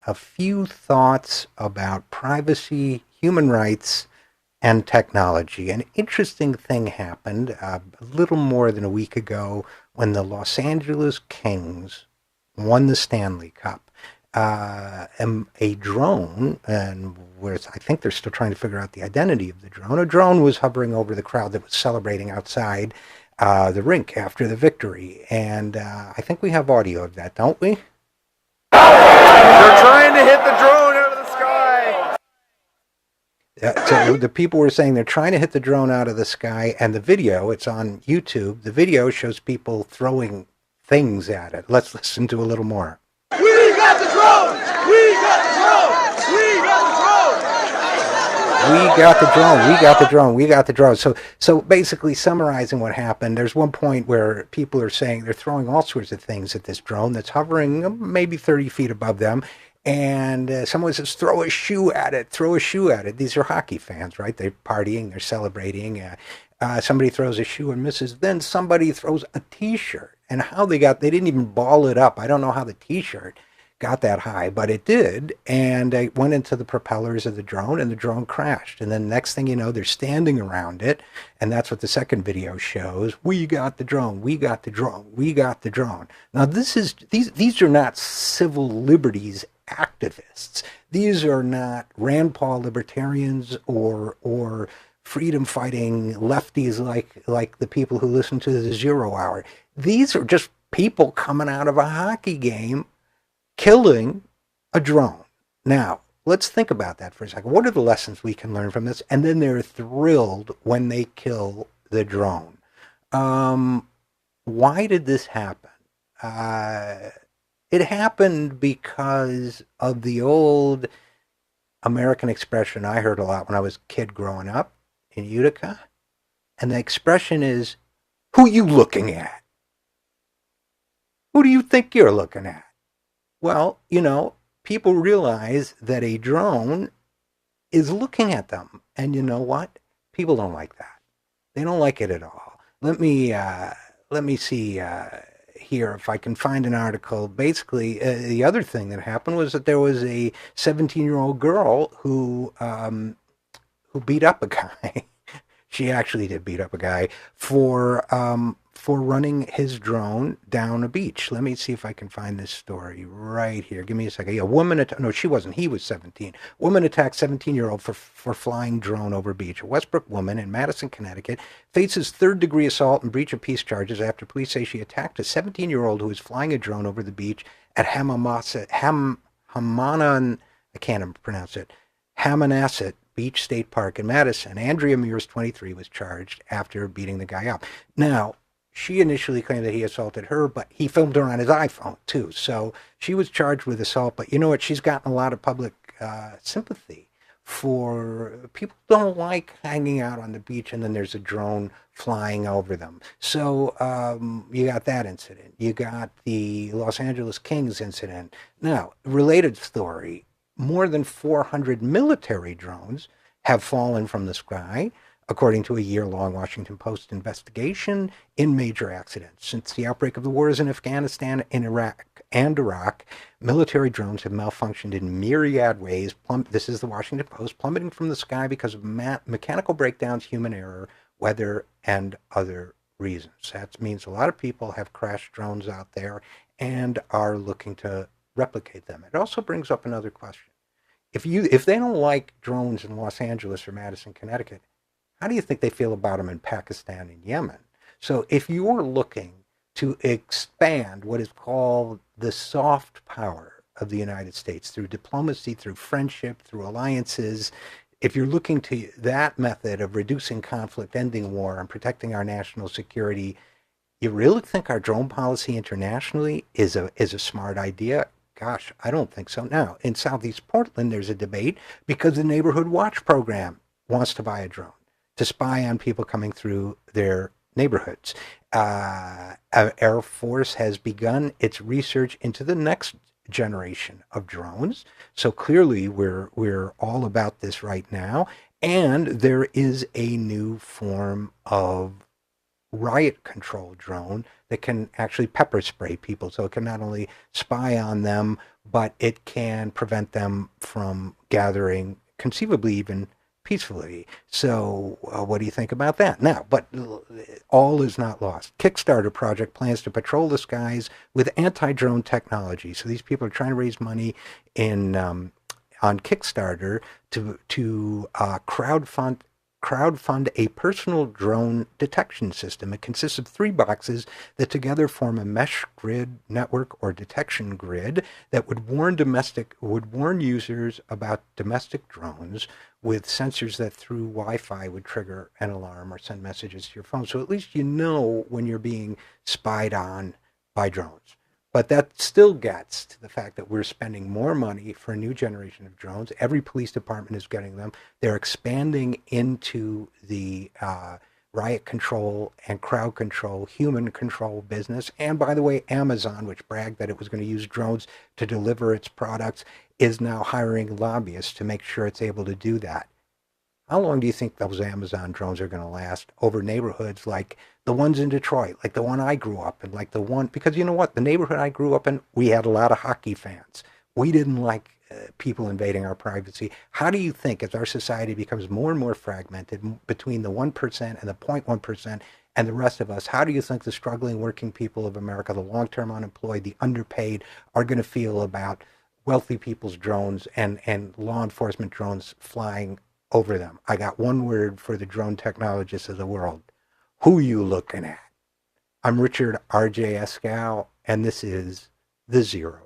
a few thoughts about privacy, human rights, and technology. An interesting thing happened a little more than a week ago when the Los Angeles Kings won the Stanley Cup. A drone, and I think they're still trying to figure out the identity of the drone. A drone was hovering over the crowd that was celebrating outside the rink after the victory, and I think we have audio of that, don't we? They're trying to hit the drone out of the sky. So the people were saying they're trying to hit the drone out of the sky, and the video, it's on YouTube, the video shows people throwing things at it. Let's listen to a little more. We got the drone! We got the drone! We got the drone! We got the drone. We got the drone. We got the drone. So basically summarizing what happened, there's one point where people are saying they're throwing all sorts of things at this drone that's hovering maybe 30 feet above them. And someone says, throw a shoe at it, throw a shoe at it. These are hockey fans, right? They're partying, they're celebrating. Somebody throws a shoe and misses. Then somebody throws a T-shirt. And how they didn't even ball it up. I don't know how the T-shirt got that high, but it did. And it went into the propellers of the drone, and the drone crashed. And then next thing you know, they're standing around it. And that's what the second video shows. We got the drone. We got the drone. We got the drone. Now, these are not civil liberties activists. These are not Rand Paul libertarians or freedom fighting lefties like the people who listen to the Zero Hour. These are just people coming out of a hockey game killing a drone. Now, let's think about that for a second. What are the lessons we can learn from this? And then they're thrilled when they kill the drone. Why did this happen? It happened because of the old American expression I heard a lot when I was a kid growing up in Utica. And the expression is, who you looking at? Who do you think you're looking at? Well, people realize that a drone is looking at them. And you know what? People don't like that. They don't like it at all. Let me see here if I can find an article. Basically, the other thing that happened was that there was a 17-year-old girl who beat up a guy. She actually did beat up a guy for running his drone down a beach. Let me see if I can find this story right here. Give me a second. A woman, no, she wasn't. He was 17. Woman attacked 17-year-old for flying drone over beach. A Westbrook woman in Madison, Connecticut, faces third-degree assault and breach of peace charges after police say she attacked a 17-year-old who was flying a drone over the beach at Hammonasset, I can't pronounce it, Hammonasset Beach State Park in Madison. Andrea Mears, 23, was charged after beating the guy up. Now, she initially claimed that he assaulted her, but he filmed her on his iPhone, too. So she was charged with assault. But you know what? She's gotten a lot of public sympathy for people who don't like hanging out on the beach and then there's a drone flying over them. So you got that incident. You got the Los Angeles Kings incident. Now, related story, more than 400 military drones have fallen from the sky, according to a year-long Washington Post investigation, in major accidents. Since the outbreak of the wars in Afghanistan, in Iraq, military drones have malfunctioned in myriad ways. This is the Washington Post, plummeting from the sky because of mechanical breakdowns, human error, weather, and other reasons. That means a lot of people have crashed drones out there and are looking to replicate them. It also brings up another question. If they don't like drones in Los Angeles or Madison, Connecticut, how do you think they feel about them in Pakistan and Yemen? So if you're looking to expand what is called the soft power of the United States through diplomacy, through friendship, through alliances, if you're looking to that method of reducing conflict, ending war, and protecting our national security, you really think our drone policy internationally is a smart idea? Gosh, I don't think so. Now, in Southeast Portland, there's a debate because the Neighborhood Watch program wants to buy a drone to spy on people coming through their neighborhoods. Air Force has begun its research into the next generation of drones. So clearly we're all about this right now. And there is a new form of riot control drone that can actually pepper spray people. So it can not only spy on them, but it can prevent them from gathering, conceivably even peacefully. So what do you think about that? Now, but all is not lost. Kickstarter project plans to patrol the skies with anti-drone technology. So these people are trying to raise money in on Kickstarter to crowdfund a personal drone detection system. It consists of 3 boxes that together form a mesh grid network or detection grid that would warn users about domestic drones with sensors that through Wi-Fi would trigger an alarm or send messages to your phone. So at least you know when you're being spied on by drones. But that still gets to the fact that we're spending more money for a new generation of drones. Every police department is getting them. They're expanding into the riot control and crowd control, human control business. And by the way, Amazon, which bragged that it was going to use drones to deliver its products, is now hiring lobbyists to make sure it's able to do that. How long do you think those Amazon drones are going to last over neighborhoods like the ones in Detroit, like the one I grew up in, like the one, because you know what? The neighborhood I grew up in, we had a lot of hockey fans. We didn't like people invading our privacy. How do you think, as our society becomes more and more fragmented between the 1% and the 0.1% and the rest of us, how do you think the struggling working people of America, the long-term unemployed, the underpaid, are going to feel about wealthy people's drones and law enforcement drones flying over them? I got one word for the drone technologists of the world. Who you looking at? I'm Richard RJ Eskow, and this is The Zero